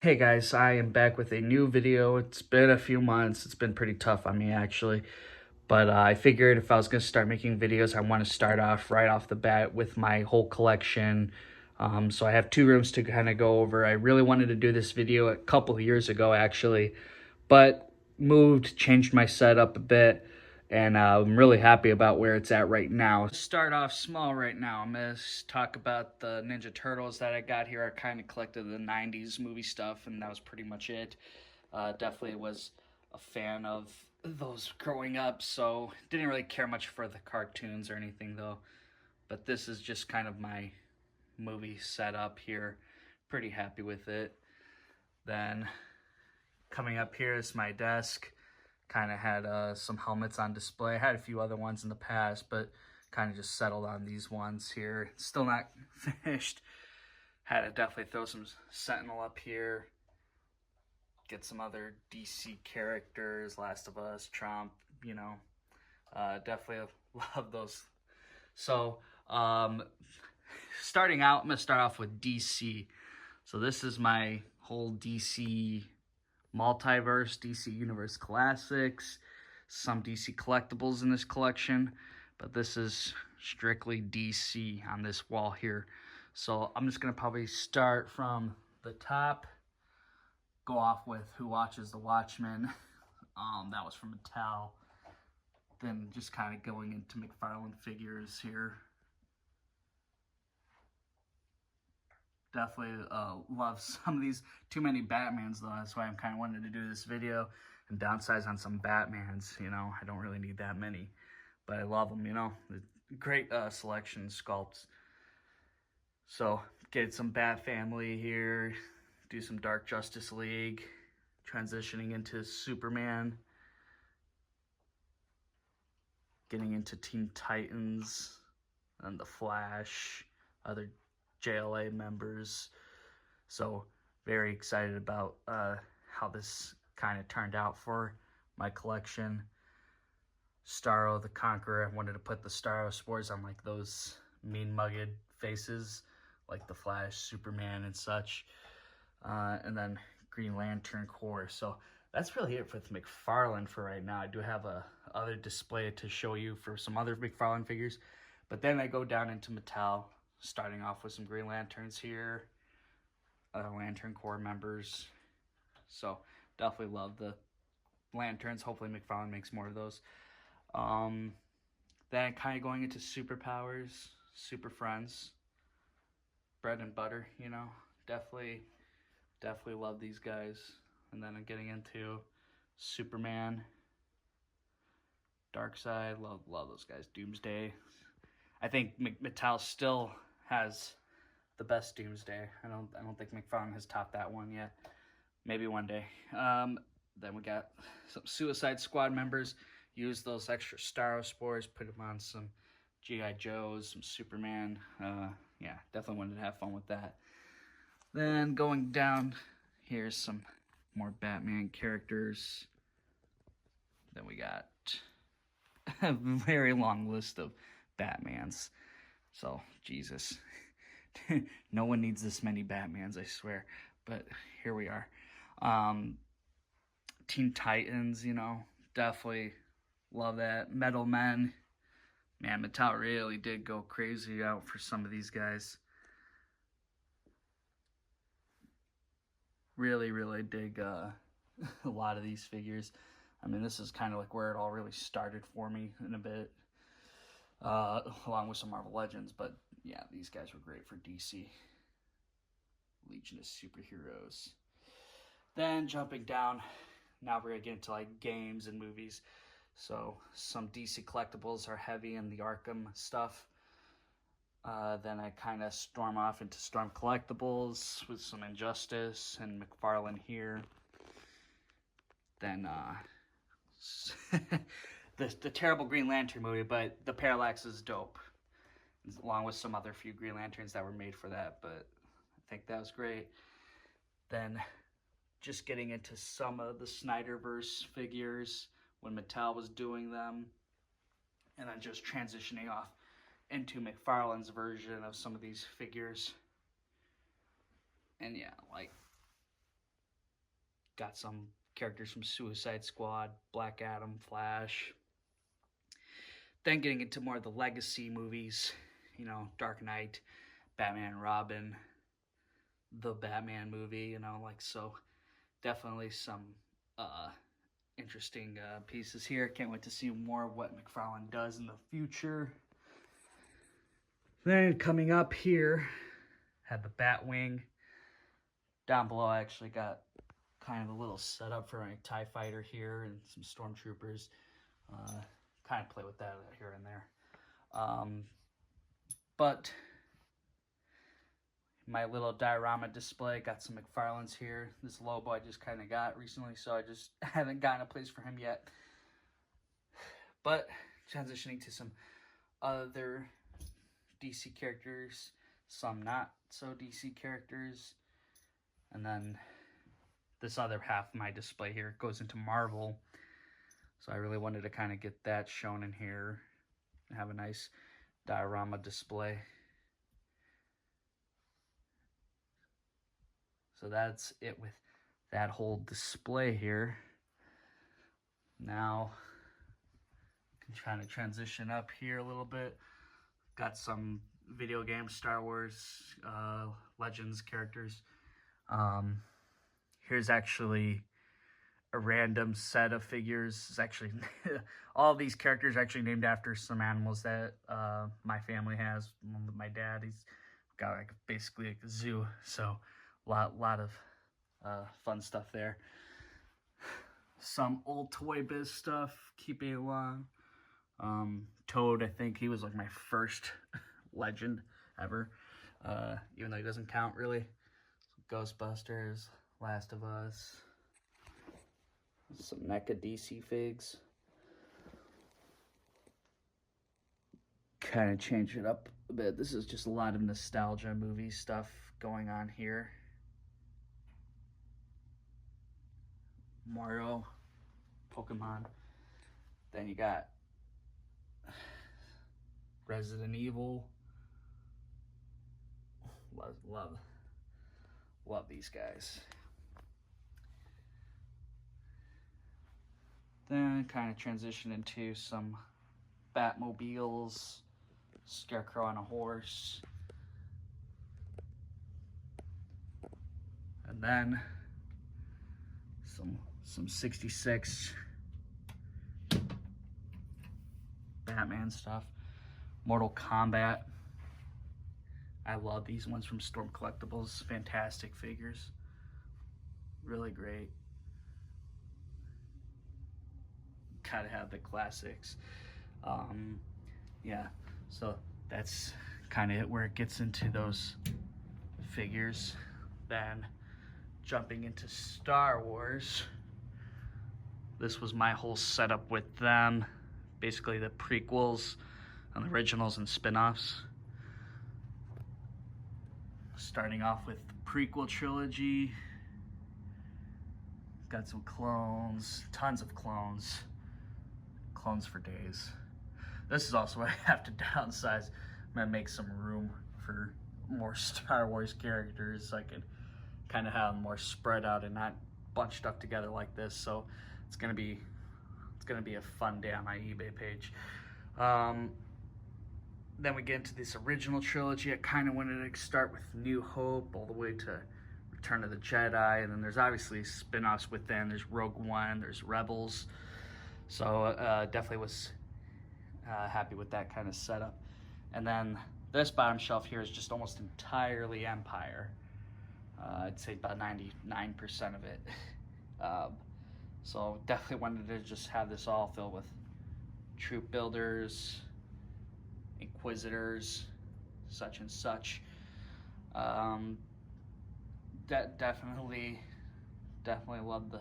Hey guys, I am back with a new video. It's been a few months. It's been pretty tough on me actually. But I figured if I was going to start making videos, I want to start off right off the bat with my whole collection. So I have two rooms to kind of go over. I really wanted to do this video a couple of years ago actually, but moved, changed my setup a bit, and I'm really happy about where it's at right now. Start off small right now. I'm going to talk about the Ninja Turtles that I got here. I kind of collected the 90s movie stuff, and that was pretty much it. Definitely was a fan of those growing up, so didn't really care much for the cartoons or anything though. But this is just kind of my movie setup here. Pretty happy with it. Then coming up here is my desk. Kind of had some helmets on display. I had a few other ones in the past, but kind of just settled on these ones here. Still not finished. Had to definitely throw some Sentinel up here. Get some other DC characters, Last of Us, Trump, definitely love those. So, starting out, I'm going to start off with DC. So this is my whole DC Multiverse, DC Universe Classics, some DC collectibles in this collection, but this is strictly DC on this wall here. So I'm just going to probably start from the top, go off with Who Watches the Watchmen. That was from Mattel. Then just kind of going into McFarlane figures here. Definitely love some of these. Too many Batmans though. That's why I'm kind of wanting to do this video and downsize on some Batmans. I don't really need that many, but I love them. Great selection sculpts. So get some Bat Family here. Do some Dark Justice League. Transitioning into Superman. Getting into Teen Titans and the Flash. Other JLA members. So very excited about how this kind of turned out for my collection. Starro the Conqueror. I wanted to put the Starro spores on like those mean mugged faces like the Flash, Superman, and such. And then Green Lantern Corps. So that's really it with McFarlane for right now. I do have a other display to show you for some other McFarlane figures, but then I go down into Mattel, starting off with some Green Lanterns here, other Lantern Corps members. So definitely love the lanterns. Hopefully McFarlane makes more of those. Then kind of going into superpowers, super friends, bread and butter. Definitely love these guys. And then I'm getting into Superman, Darkseid. Love those guys. Doomsday. I think Mattel still has the best Doomsday. I don't think McFarlane has topped that one yet. Maybe one day. Then we got some Suicide Squad members. Use those extra Starro spores, put them on some G.I. Joes, some Superman. Yeah, definitely wanted to have fun with that. Then going down, here's some more Batman characters. Then we got a very long list of Batmans. So, Jesus. No one needs this many Batmans, I swear. But here we are. Teen Titans, definitely love that. Metal Men. Man, Mattel really did go crazy out for some of these guys. Really dig a lot of these figures. I mean, this is kind of like where it all really started for me in a bit, along with some Marvel Legends. But yeah, these guys were great for DC. Legion of Superheroes. Then jumping down, now we're gonna get into like games and movies. So some DC collectibles are heavy in the Arkham stuff. Then I kind of storm off into Storm Collectibles with some Injustice and McFarlane here. Then the terrible Green Lantern movie, but the Parallax is dope, along with some other few Green Lanterns that were made for that, but I think that was great. Then just getting into some of the Snyderverse figures when Mattel was doing them, and then just transitioning off into McFarlane's version of some of these figures. And yeah, like got some characters from Suicide Squad, Black Adam, Flash. Then getting into more of the legacy movies, you know, Dark Knight, Batman and Robin, the Batman movie, you know, like, so definitely some interesting pieces here. Can't wait to see more of what McFarlane does in the future. Then coming up here, had the Batwing. Down below, I actually got kind of a little setup for a TIE fighter here and some stormtroopers. Kind of play with that here and there. But my little diorama display, got some McFarlane's here. This Lobo I just kind of got recently, so I just haven't gotten a place for him yet. But transitioning to some other DC characters, some not so DC characters. And then this other half of my display here goes into Marvel. So I really wanted to kind of get that shown in here and have a nice diorama display. So that's it with that whole display here. Now, I'm trying to transition up here a little bit. Got some video game Star Wars Legends characters. Here's actually a random set of figures. It's actually all these characters are actually named after some animals that my family has. My dad, he's got like basically like a zoo, so lot of fun stuff there. Some old Toy Biz stuff, keeping it along. Toad, I think he was like my first legend ever, even though he doesn't count really. Ghostbusters, Last of Us, some NECA DC figs. Kind of change it up a bit. This is just a lot of nostalgia movie stuff going on here. Mario, Pokemon. Then you got Resident Evil. Love these guys. Then kind of transition into some Batmobiles, Scarecrow on a horse. And then some 66 Batman stuff. Mortal Kombat. I love these ones from Storm Collectibles. Fantastic figures. Really great. Gotta have the classics. Yeah, so that's kind of it where it gets into those figures. Then jumping into Star Wars. This was my whole setup with them. Basically the prequels and the originals and spin-offs. Starting off with the prequel trilogy. Got some clones, tons of clones. Clones for days. This is also where I have to downsize. I'm gonna make some room for more Star Wars characters so I can kind of have them more spread out and not bunched up together like this. So it's gonna be a fun day on my eBay page. Then we get into this original trilogy. I kind of wanted to start with New Hope all the way to Return of the Jedi, and then there's obviously spin-offs within. There's Rogue One, there's Rebels. So definitely was happy with that kind of setup. And then this bottom shelf here is just almost entirely Empire. I'd say about 99% of it. So definitely wanted to just have this all filled with troop builders, Inquisitors, such and such. Definitely love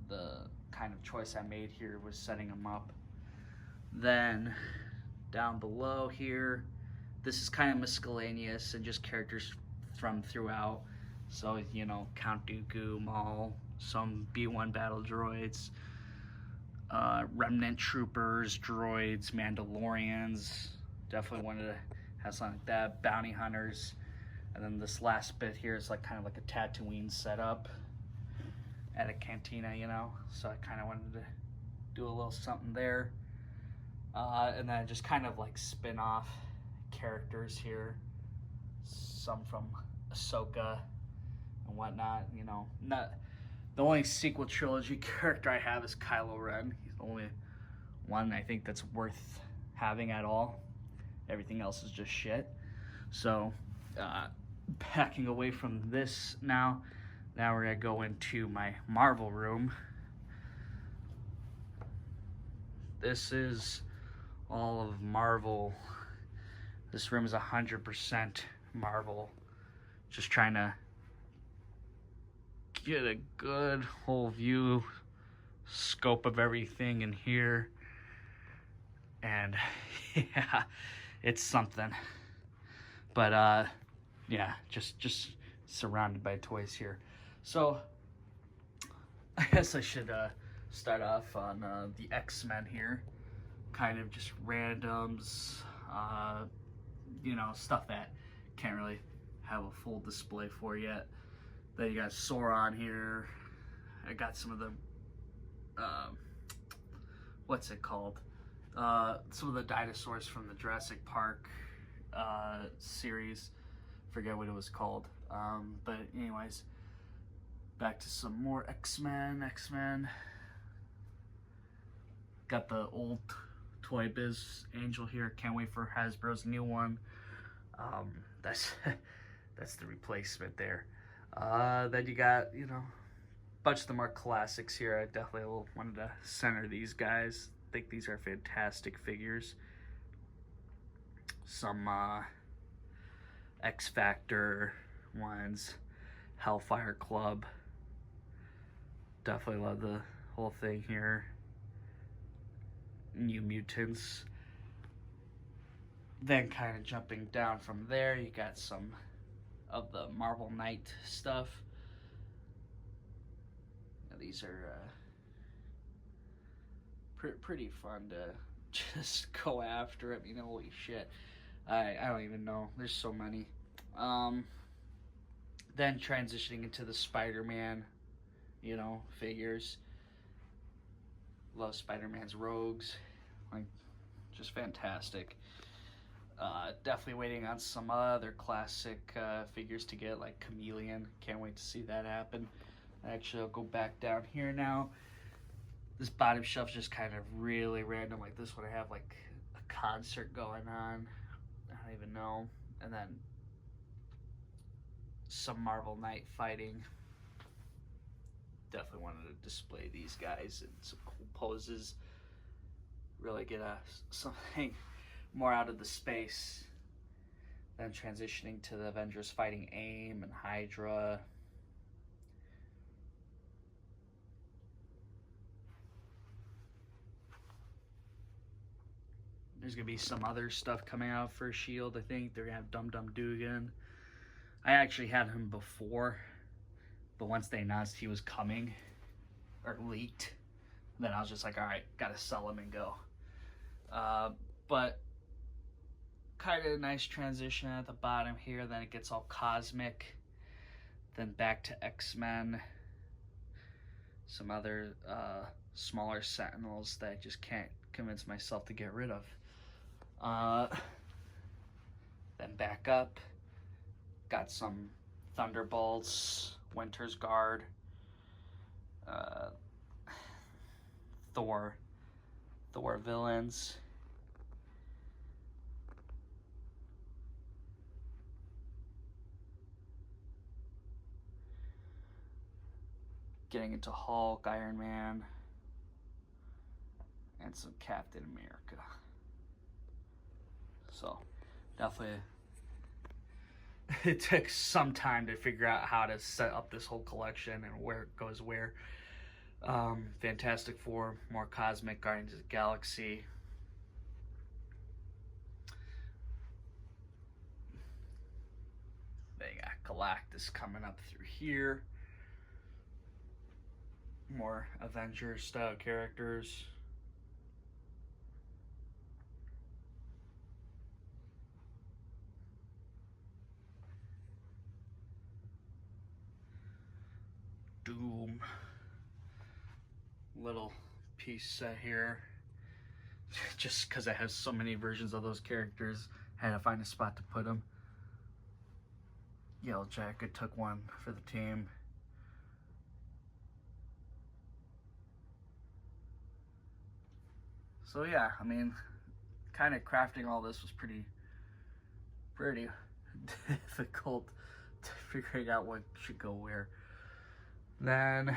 the kind of choice I made here was setting them up. Then down below here, this is kind of miscellaneous and just characters from throughout. So, you know, Count Dooku, Maul, some B-1 battle droids, remnant troopers, droids, Mandalorians. Definitely wanted to have something like that. Bounty hunters. And then this last bit here is like kind of like a Tatooine setup. at a cantina, you know, so I kind of wanted to do a little something there. And then just kind of like spin off characters here, some from Ahsoka and whatnot, you know. Not the only sequel trilogy character I have is Kylo Ren. He's the only one I think that's worth having at all. Everything else is just shit. So, backing away from this now we're gonna go into my Marvel room. This is all of Marvel. This room is 100% Marvel. Just trying to get a good whole view, scope of everything in here. And yeah, it's something. But yeah, just surrounded by toys here. So I guess I should start off on the X-Men here. Kind of just randoms, you know, stuff that can't really have a full display for yet. Then you got Sauron here. I got some of the, what's it called? Some of the dinosaurs from the Jurassic Park series. Forget what it was called. But anyways, back to some more X-Men. Got the old Toy Biz Angel here. Can't wait for Hasbro's new one. That's that's the replacement there. Then you got, you know, a bunch of the more classics here. I definitely wanted to center these guys. I think these are fantastic figures. Some X Factor ones, Hellfire Club. Definitely love the whole thing here. New Mutants. Then kind of jumping down from there, you got some of the Marvel Knight stuff. Now, these are pretty fun to just go after. I mean, holy shit. I don't even know. There's so many. Then transitioning into the Spider-Man, you know, figures. Love Spider-Man's rogues. Like, just fantastic. Definitely waiting on some other classic figures to get, like Chameleon. Can't wait to see that happen. Actually, I'll go back down here now. This bottom shelf's just kind of really random. Like this one, I have like a concert going on. I don't even know. And then some Marvel Knight fighting. Definitely wanted to display these guys in some cool poses. Really get something more out of the space. Then transitioning to the Avengers fighting AIM and Hydra. There's gonna be some other stuff coming out for S.H.I.E.L.D. I think they're gonna have Dum Dum Dugan. I actually had him before, but once they announced he was coming, or leaked, then I was just like, all right, gotta sell him and go. But kind of a nice transition at the bottom here. Then it gets all cosmic. Then back to X-Men. Some other smaller Sentinels that I just can't convince myself to get rid of. Then back up. Got some Thunderbolts, Winter's Guard, Thor villains. Getting into Hulk, Iron Man, and some Captain America. So, definitely, it took some time to figure out how to set up this whole collection and where it goes where. Fantastic Four, more cosmic, Guardians of the Galaxy. They got Galactus coming up through here. More Avengers style characters. Doom. little piece set here. Just because I have so many versions of those characters, I had to find a spot to put them. Yellow Jacket took one for the team. So yeah, I mean, kind of crafting all this was pretty difficult to figuring out what should go where. Then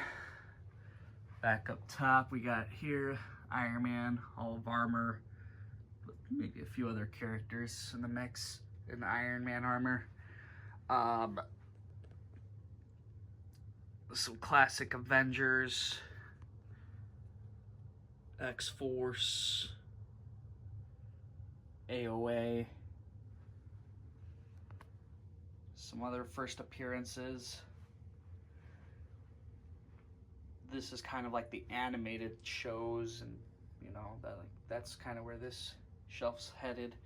back up top, we got here Iron Man, all of armor, maybe a few other characters in the mix in Iron Man armor. Some classic Avengers, X-Force, AOA, some other first appearances. This is kind of like the animated shows, and you know, that's kind of where this shelf's headed.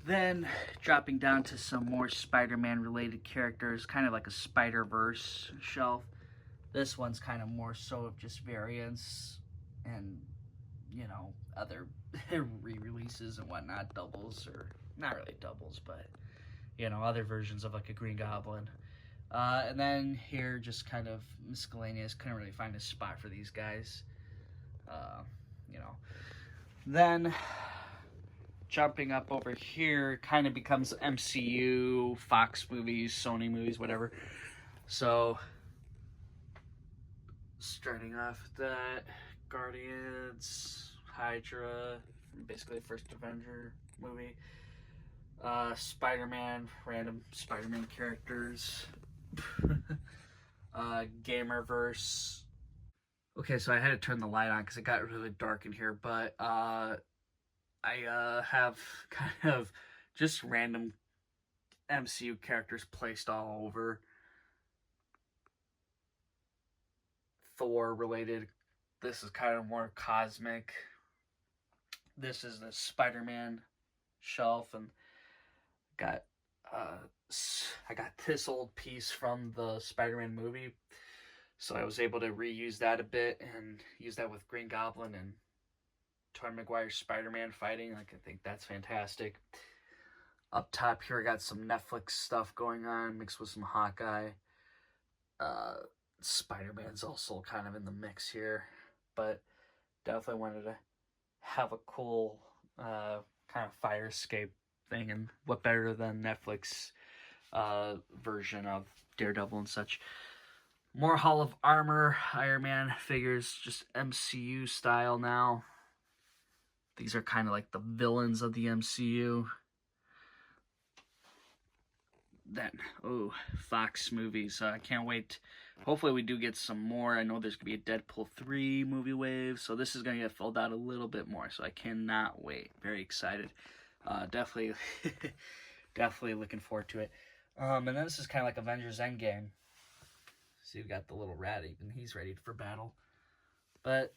Then dropping down to some more Spider-Man related characters, kind of like a Spider-Verse shelf. This one's kind of more so of just variants and, you know, other re-releases and whatnot, doubles, or not really doubles, but, you know, other versions of like a Green Goblin. And then here, just kind of miscellaneous. Couldn't really find a spot for these guys. You know. Then jumping up over here, kind of becomes MCU, Fox movies, Sony movies, whatever. So starting off with that, Guardians, Hydra, basically the first Avenger movie. Spider-Man, random Spider-Man characters. Gamerverse. Okay, so I had to turn the light on because it got really dark in here, but I have kind of just random MCU characters placed all over. Thor related. This is kind of more cosmic. This is the Spider-Man shelf, and got I got this old piece from the Spider-Man movie, so I was able to reuse that a bit and use that with Green Goblin and Tobey Maguire's Spider-Man fighting. Like, I think that's fantastic. Up top here, I got some Netflix stuff going on mixed with some Hawkeye. Spider-Man's also kind of in the mix here, but definitely wanted to have a cool kind of fire escape thing, and what better than Netflix version of Daredevil and such. More Hall of Armor Iron Man figures, just MCU style now. These are kind of like the villains of the MCU. Then, Fox movies. I can't wait. Hopefully we do get some more. I know there's going to be a Deadpool 3 movie wave, so this is going to get filled out a little bit more, so I cannot wait. Very excited. Definitely looking forward to it. And then this is kind of like Avengers Endgame. See, we've got the little rat, even he's ready for battle. But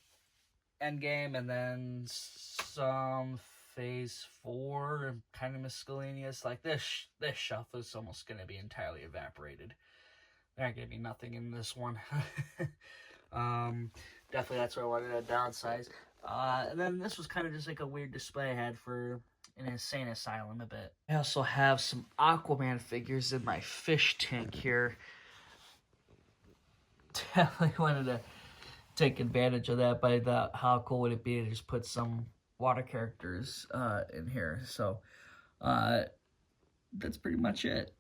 Endgame, and then some Phase 4, kind of miscellaneous. Like this shelf is almost going to be entirely evaporated. There ain't going to be nothing in this one. Definitely that's where I wanted to downsize. And then this was kind of just like a weird display I had for an insane asylum a bit. I also have some Aquaman figures in my fish tank here. Definitely wanted to take advantage of that, but I thought, how cool would it be to just put some water characters in here. So that's pretty much it.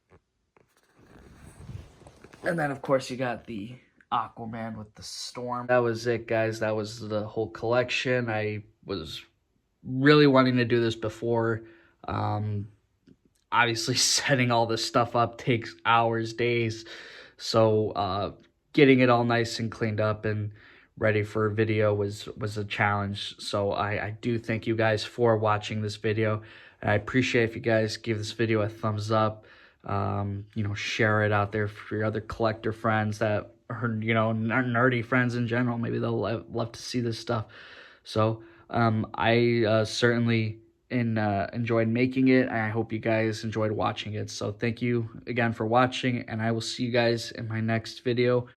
And then of course you got the Aquaman with the storm. That was it, guys. That was the whole collection. I was really wanting to do this before. Obviously setting all this stuff up takes hours, days. So getting it all nice and cleaned up and ready for a video was a challenge. So I do thank you guys for watching this video. And I appreciate if you guys give this video a thumbs up. You know, share it out there for your other collector friends that are, you know, nerdy friends in general. Maybe they'll love to see this stuff. So I certainly enjoyed making it, and I hope you guys enjoyed watching it. So thank you again for watching, and I will see you guys in my next video.